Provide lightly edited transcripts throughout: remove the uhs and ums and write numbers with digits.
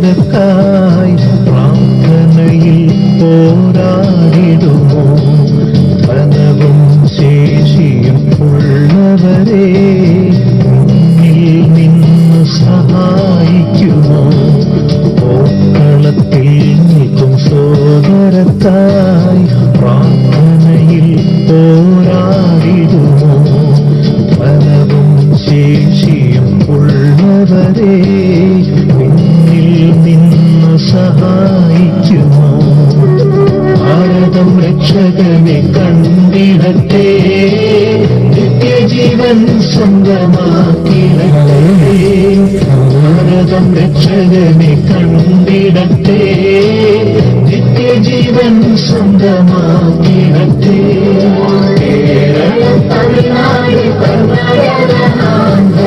സോദരക്കായി പ്രാർത്ഥനയിൽ പോരാടിടുമോ? ബലവും ശേഷിയും ഉള്ളവരെ മുന്നിൽ നിന്ന് സഹായിക്കുമോ? പോർക്കളത്തിൽ നിൽക്കും സോദരക്കായി പ്രാർത്ഥനയിൽ പോരാടിടുമോ? ബലവും ശേഷിയും ഉള്ളവരെ മുന്നിൽ നിന്ന് സഹായിക്കുമോ? ഭാരതം രക്ഷകനെ കണ്ടിടട്ടെ, നിത്യജീവൻ സ്വന്തമാക്കിടട്ടെ. ഭാരതം രക്ഷകനെ കണ്ടിടട്ടെ, നിത്യജീവൻ സ്വന്തമാക്കിടട്ടെ. Keralam, Tamil Nadu, Karnataka, Andhra,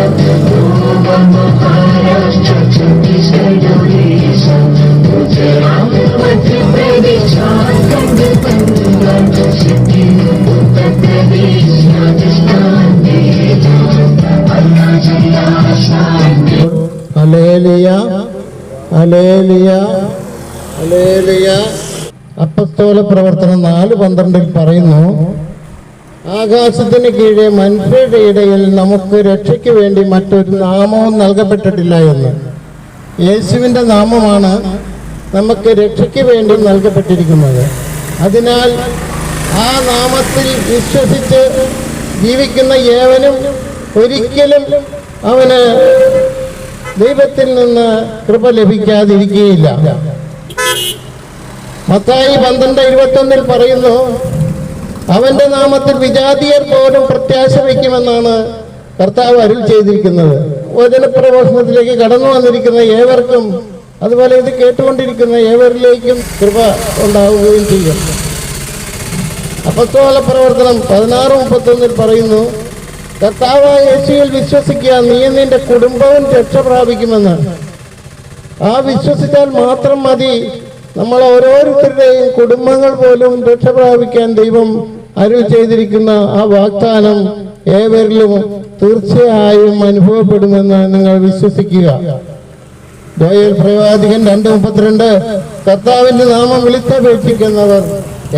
Goa, Maharashtra, Chhattisgarh, Orissa, Gujarat, Madhya Pradesh, Jharkhand, Punjab, Sikkim, Uttar Pradesh, Rajasthan, Bihar, Arunachal, Assam. Hallelujah, hallelujah, hallelujah. അപ്പസ്തോല പ്രവർത്തനം 4:12 പറയുന്നു, ആകാശത്തിന് കീഴെ മനുഷ്യരുടെ ഇടയിൽ നമുക്ക് രക്ഷയ്ക്ക് വേണ്ടി മറ്റൊരു നാമവും നൽകപ്പെട്ടിട്ടില്ല എന്ന്. യേശുവിൻ്റെ നാമമാണ് നമുക്ക് രക്ഷയ്ക്ക് വേണ്ടി നൽകപ്പെട്ടിരിക്കുന്നത്. അതിനാൽ ആ നാമത്തിൽ വിശ്വസിച്ച് ജീവിക്കുന്ന ഏവനും ഒരിക്കലും അവന് ദൈവത്തിൽ നിന്ന് കൃപ ലഭിക്കാതിരിക്കുകയില്ല. മത്തായി 12:21 പറയുന്നു, അവന്റെ നാമത്തിൽ വിജാതിയർ പോലും പ്രത്യാശ വയ്ക്കുമെന്നാണ് കർത്താവ് അരുൾ ചെയ്തിരിക്കുന്നത്. വചനപ്രഘോഷണത്തിലേക്ക് കടന്നു വന്നിരിക്കുന്ന ഏവർക്കും, അതുപോലെ ഇത് കേട്ടുകൊണ്ടിരിക്കുന്ന ഏവരിലേക്കും കൃപ ഉണ്ടാവുകയും ചെയ്യും. അപ്പസ്തോല പ്രവർത്തനം 16:31 പറയുന്നു, കർത്താവായ യേശുവിൽ വിശ്വസിക്കുക, നീ നിന്റെ കുടുംബവും രക്ഷ പ്രാപിക്കുമെന്ന്. ആ വിശ്വസിച്ചാൽ മാത്രം മതി. നമ്മൾ ഓരോരുത്തരുടെയും കുടുംബങ്ങൾ പോലും രക്ഷ പ്രാപിക്കാൻ ദൈവം അരുൾ ചെയ്തിരിക്കുന്ന ആ വാഗ്ദാനം ഏവരിലും തീർച്ചയായും അനുഭവപ്പെടുമെന്ന് നിങ്ങൾ വിശ്വസിക്കുക. ജോയൽ പ്രവാചകൻ 2:32, കർത്താവിന്റെ നാമം വിളിച്ചപേക്ഷിക്കുന്നവർ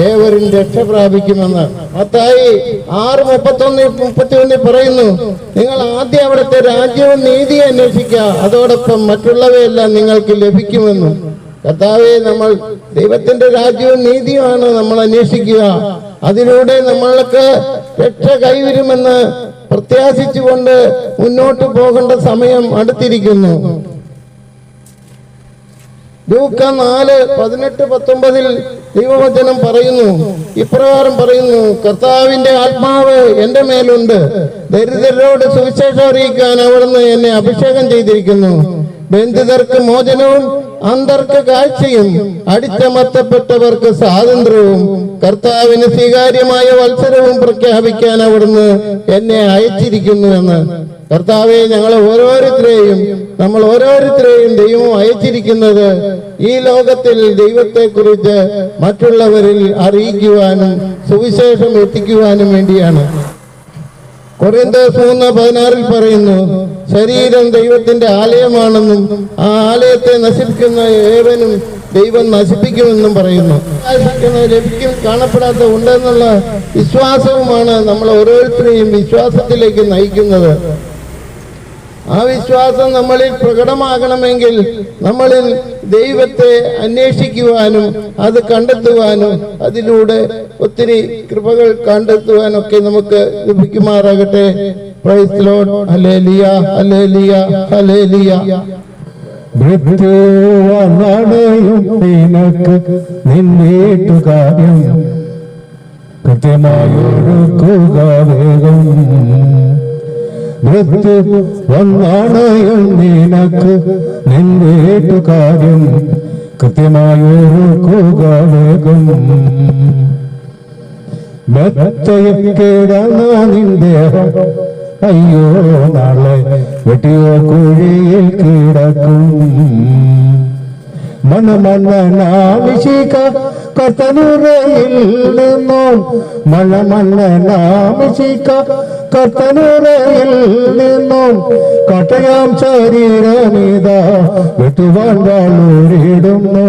ഏവരും രക്ഷ പ്രാപിക്കുമെന്ന്. മത്തായി 6:31 പറയുന്നു, നിങ്ങൾ ആദ്യം അവിടുത്തെ രാജ്യവും നീതിയും അന്വേഷിക്കുക, അതോടൊപ്പം മറ്റുള്ളവയെല്ലാം നിങ്ങൾക്ക് ലഭിക്കുമെന്നും. കർത്താവെ, നമ്മൾ ദൈവത്തിന്റെ രാജ്യവും നീതിയുമാണ് നമ്മൾ അന്വേഷിക്കുക. അതിലൂടെ നമ്മൾക്ക് രക്ഷ കൈവരുമെന്ന് പ്രത്യാശിച്ചുകൊണ്ട് മുന്നോട്ട് പോകേണ്ട സമയം അടുത്തിരിക്കുന്നു. ലൂക്ക 4:18-19 ദൈവവചനം പറയുന്നു, ഇപ്രകാരം പറയുന്നു, കർത്താവിന്റെ ആത്മാവ് എന്റെ മേലുണ്ട്, ദരിദ്രരോട് സുവിശേഷം അറിയിക്കാൻ അവിടുന്ന് എന്നെ അഭിഷേകം ചെയ്തിരിക്കുന്നു. ബന്ധിതർക്ക് മോചനവും അന്ധർക്ക് കാഴ്ചയും അടിച്ചമർത്തപ്പെട്ടവർക്ക് സ്വാതന്ത്ര്യവും കർത്താവിന് സ്വീകാര്യമായ വത്സരവും പ്രഖ്യാപിക്കാൻ അവിടുന്ന് എന്നെ അയച്ചിരിക്കുന്നു എന്ന്. കർത്താവെ, നമ്മൾ ഓരോരുത്തരെയും ദൈവം അയച്ചിരിക്കുന്നത് ഈ ലോകത്തിൽ ദൈവത്തെക്കുറിച്ച് മറ്റുള്ളവരിൽ അറിയിക്കുവാനും സുവിശേഷം എത്തിക്കുവാനും വേണ്ടിയാണ്. കൊരിന്ത്യർ 3:16 പറയുന്നു, ശരീരം ദൈവത്തിന്റെ ആലയമാണെന്നും ആ ആലയത്തെ നശിപ്പിക്കുന്ന ഏവനും ദൈവം നശിപ്പിക്കുമെന്നും പറയുന്നു. ലഭിക്കും, കാണപ്പെടാത്ത ഉണ്ടെന്നുള്ള വിശ്വാസവുമാണ് നമ്മൾ ഓരോരുത്തരെയും വിശ്വാസത്തിലേക്ക് നയിക്കുന്നത്. ആ വിശ്വാസം നമ്മളിൽ പ്രകടമാകണമെങ്കിൽ നമ്മളിൽ ദൈവത്തെ അന്വേഷിക്കുവാനും അത് കണ്ടെത്തുവാനും അതിലൂടെ ഒത്തിരി കൃപകൾ കണ്ടെത്തുവാനൊക്കെ നമുക്ക് ലഭിക്കുമാറാകട്ടെ. Praise the lord. Hallelujah, hallelujah, hallelujah. മൃത്യുവനടയും നിനക്ക് നിന്നേറ്റുകാര്യം കൃത്യമായൊരുക്കുക വേഗം. മൃത്യു വന്നണയും നിനക്ക് നിന്നേറ്റുകാര്യം കൃത്യമായൊരുക്കുക വേഗം. മെത്തയക്കേടാണ് നിന്ദേഹം, അയ്യോ നാളെ വെട്ടിയോ കുഴിയിൽ കിടക്കും. മണമണ്ണനാമിശിക കർത്തനുറയിൽ നിന്നോ, മണമണ്ണനാമിശിക കത്തനുറയിൽ നിന്നും കട്ടയാം ശരീരമിതാ വെട്ടുവാൻ വാളൂരിടുന്നു.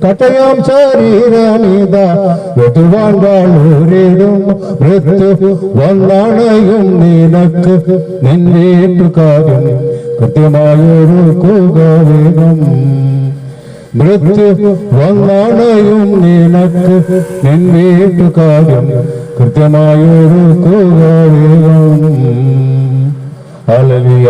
കട്ടയാം ശരീരമിതാ വെട്ടുവാൻ വാളൂരിടുന്നു. മൃത്യു വന്നണയും നിനക്ക് നിന്റെ കാര്യം കൃത്യമായൊരുക്കുക വേണം. മൃത്യു വന്നണയും നിനക്ക് നിന്റെ കാര്യം കൃത്യമായൊരുക്കുക വേണം. ഹല്ലേലൂയ.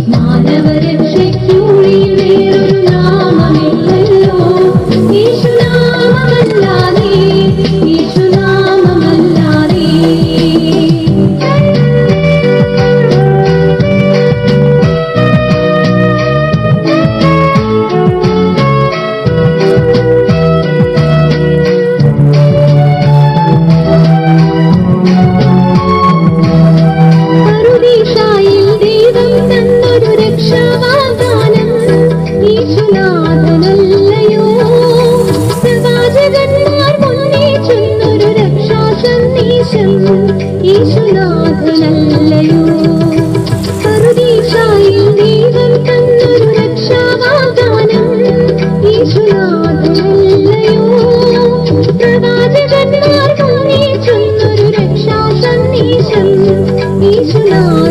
മാനവരക്ഷയ്ക്കൂടി വേറൊരു നാമമില്ലല്ലോ. യേശുനാമമല്ലാതെ, യേശുനാമമല്ലാതെ. പറുദീസായിൽ ദൈവം തന്നൊരു രക്ഷാവാഗ്ദാനം യേശുനാഥനല്ലയോ. പ്രവാചകന്മാർ മുന്നേ ചൊന്നൊരു രക്ഷാസന്ദേശം യേശുനാഥനല്ലയോ. പറുദീസായിൽ ദൈവം തന്നൊരു രക്ഷാവാഗ്ദാനം യേശുനാഥനല്ലയോ. പ്രവാചകന്മാർ മുന്നേ ചൊന്നൊരു രക്ഷാസന്ദേശം യേശുനാഥനല്ലയോ.